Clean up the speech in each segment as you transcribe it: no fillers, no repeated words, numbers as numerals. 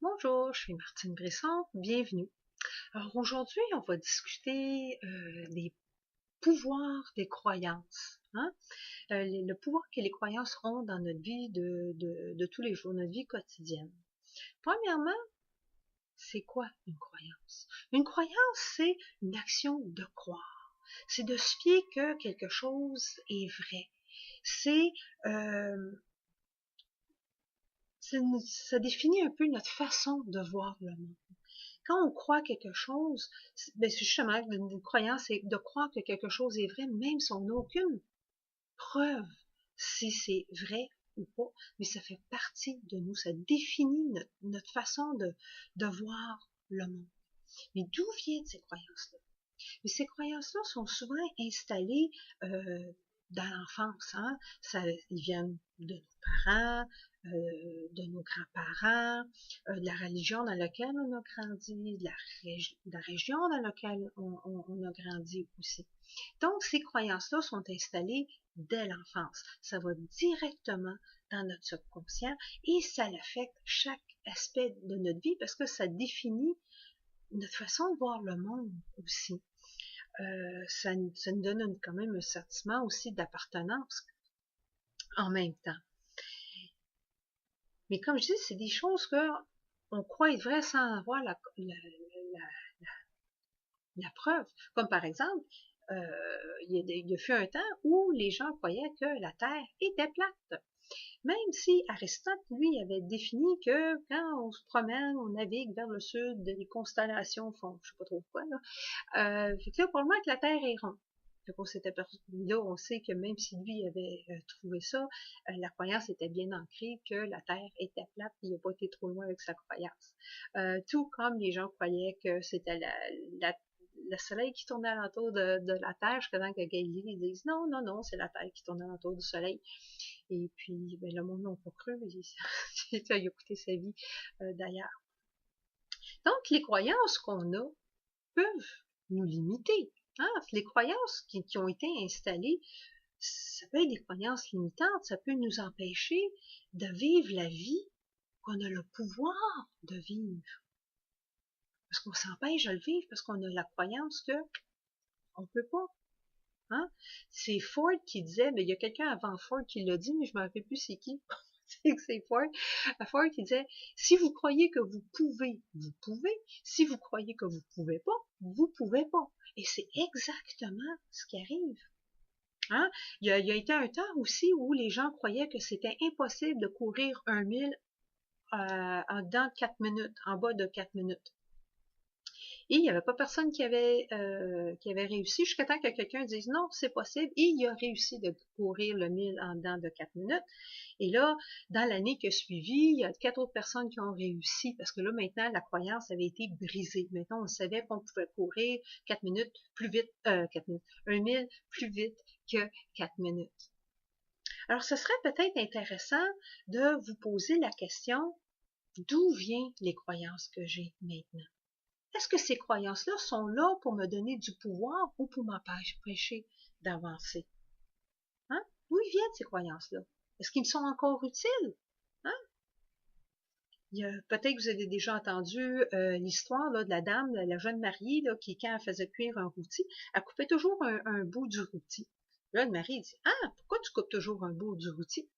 Bonjour, je suis Martine Brisson, bienvenue. Alors aujourd'hui, on va discuter des pouvoirs des croyances. Le pouvoir que les croyances ont dans notre vie de tous les jours, notre vie quotidienne. Premièrement, c'est quoi une croyance? Une croyance, c'est une action de croire. C'est de se fier que quelque chose est vrai. C'est ça définit un peu notre façon de voir le monde. Quand on croit quelque chose, c'est justement une croyance, c'est de croire que quelque chose est vrai, même si on n'a aucune preuve si c'est vrai ou pas, mais ça fait partie de nous, ça définit notre façon de voir le monde. Mais d'où viennent ces croyances-là? Mais ces croyances-là sont souvent installées dans l'enfance. Ils viennent de nos parents, de nos grands-parents, de la religion dans laquelle on a grandi, de la région dans laquelle on a grandi aussi. Donc, ces croyances-là sont installées dès l'enfance. Ça va directement dans notre subconscient et ça affecte chaque aspect de notre vie parce que ça définit notre façon de voir le monde aussi. Ça nous donne quand même un sentiment aussi d'appartenance en même temps. Mais comme je dis, c'est des choses que on croit être vraies sans avoir la preuve. Comme par exemple, il y a eu un temps où les gens croyaient que la Terre était plate. Même si Aristote, lui, avait défini que quand on se promène, on navigue vers le sud, les constellations font, je sais pas trop quoi, fait que là, pour le moment, que la Terre est ronde. Fait qu'on s'était là, on sait que même si lui avait trouvé ça, la croyance était bien ancrée que la Terre était plate, et il n'a pas été trop loin avec sa croyance. Tout comme les gens croyaient que c'était le soleil qui tournait alentour de la Terre, jusqu'à temps que Galilée dise non, non, non, c'est la Terre qui tourne alentour du soleil. Et puis, ben, le monde n'a pas cru, mais il a coûté sa vie d'ailleurs. Donc, les croyances qu'on a peuvent nous limiter. Les croyances qui ont été installées, ça peut être des croyances limitantes, ça peut nous empêcher de vivre la vie qu'on a le pouvoir de vivre. Parce qu'on s'empêche de le vivre, parce qu'on a la croyance que on peut pas. C'est Ford qui disait, mais il y a quelqu'un avant Ford qui l'a dit, mais je ne me rappelle plus c'est qui. C'est Ford. Ford qui disait, si vous croyez que vous pouvez, vous pouvez. Si vous croyez que vous pouvez pas, vous pouvez pas. Et c'est exactement ce qui arrive. Il y a été un temps aussi où les gens croyaient que c'était impossible de courir 1 000 dans 4 minutes, en bas de 4 minutes. Et il n'y avait pas personne qui avait réussi jusqu'à temps que quelqu'un dise non, c'est possible. Et il a réussi de courir le 1000 en dedans de 4 minutes. Et là, dans l'année qui a suivi, il y a 4 autres personnes qui ont réussi parce que là, maintenant, la croyance avait été brisée. Maintenant, on savait qu'on pouvait courir 4 minutes plus vite, 4 minutes, 1 000 plus vite que 4 minutes. Alors, ce serait peut-être intéressant de vous poser la question, d'où viennent les croyances que j'ai maintenant? Est-ce que ces croyances-là sont là pour me donner du pouvoir ou pour m'empêcher d'avancer? D'où ils viennent ces croyances-là? Est-ce qu'ils me sont encore utiles? Peut-être que vous avez déjà entendu l'histoire de la dame, la jeune mariée, qui, quand elle faisait cuire un rôti, elle coupait toujours un bout du rôti. Là, le mari dit, ah, pourquoi tu coupes toujours un bout du rôti?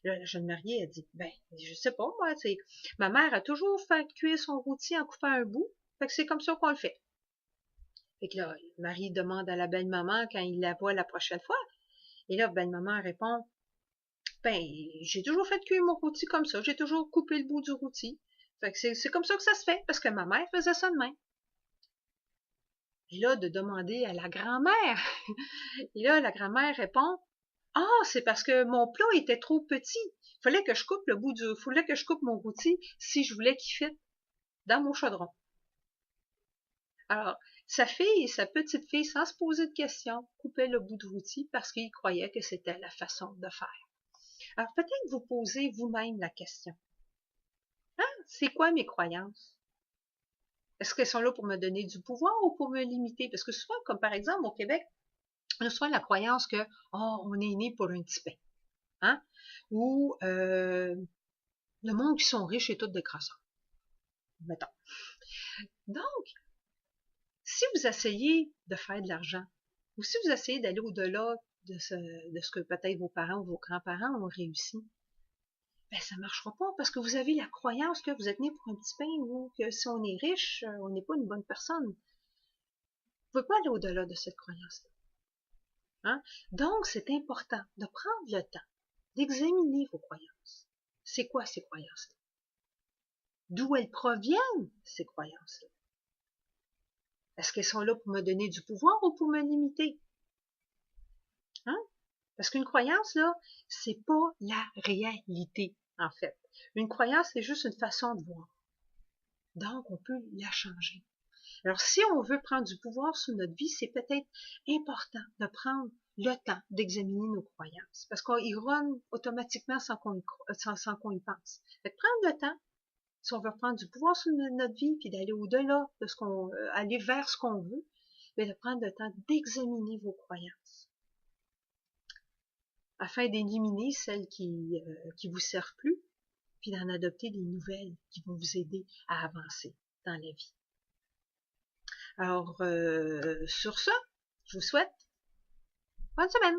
Là, la jeune mariée, elle dit, ben, je sais pas, moi, ma mère a toujours fait cuire son rôti en coupant un bout, fait que c'est comme ça qu'on le fait. Fait que là, le mari demande à la belle-maman quand il la voit la prochaine fois. Et là, belle-maman répond, ben, j'ai toujours fait cuire mon rôti comme ça. J'ai toujours coupé le bout du rôti. Fait que c'est comme ça que ça se fait, parce que ma mère faisait ça de même. Et là, de demander à la grand-mère. Et là, la grand-mère répond, ah, c'est parce que mon plat était trop petit. Fallait que je coupe mon rôti si je voulais qu'il fitte dans mon chaudron. Alors, sa fille et sa petite fille, sans se poser de questions, coupaient le bout de rôti parce qu'ils croyaient que c'était la façon de faire. Alors, peut-être vous posez vous-même la question. C'est quoi mes croyances? Est-ce qu'elles sont là pour me donner du pouvoir ou pour me limiter? Parce que souvent, comme par exemple au Québec, on a souvent la croyance que on est né pour un petit pain. Ou le monde qui sont riches est tout des crosseurs. mettons. Donc, si vous essayez de faire de l'argent, ou si vous essayez d'aller au-delà de ce que peut-être vos parents ou vos grands-parents ont réussi, ben ça marchera pas parce que vous avez la croyance que vous êtes né pour un petit pain ou que si on est riche, on n'est pas une bonne personne. Vous ne pouvez pas aller au-delà de cette croyance-là. Hein? Donc, c'est important de prendre le temps d'examiner vos croyances. C'est quoi ces croyances-là? D'où elles proviennent, ces croyances-là? Est-ce qu'elles sont là pour me donner du pouvoir ou pour me limiter? Hein? Parce qu'une croyance, là, c'est pas la réalité, en fait. Une croyance, c'est juste une façon de voir. Donc, on peut la changer. Alors, si on veut prendre du pouvoir sur notre vie, c'est peut-être important de prendre le temps d'examiner nos croyances. Parce qu'on y run automatiquement sans qu'on y pense. Fait que prendre le temps, si on veut prendre du pouvoir sur notre vie, puis d'aller au-delà de aller vers ce qu'on veut, mais de prendre le temps d'examiner vos croyances afin d'éliminer celles qui vous servent plus, puis d'en adopter des nouvelles qui vont vous aider à avancer dans la vie. Alors, sur ce, je vous souhaite bonne semaine.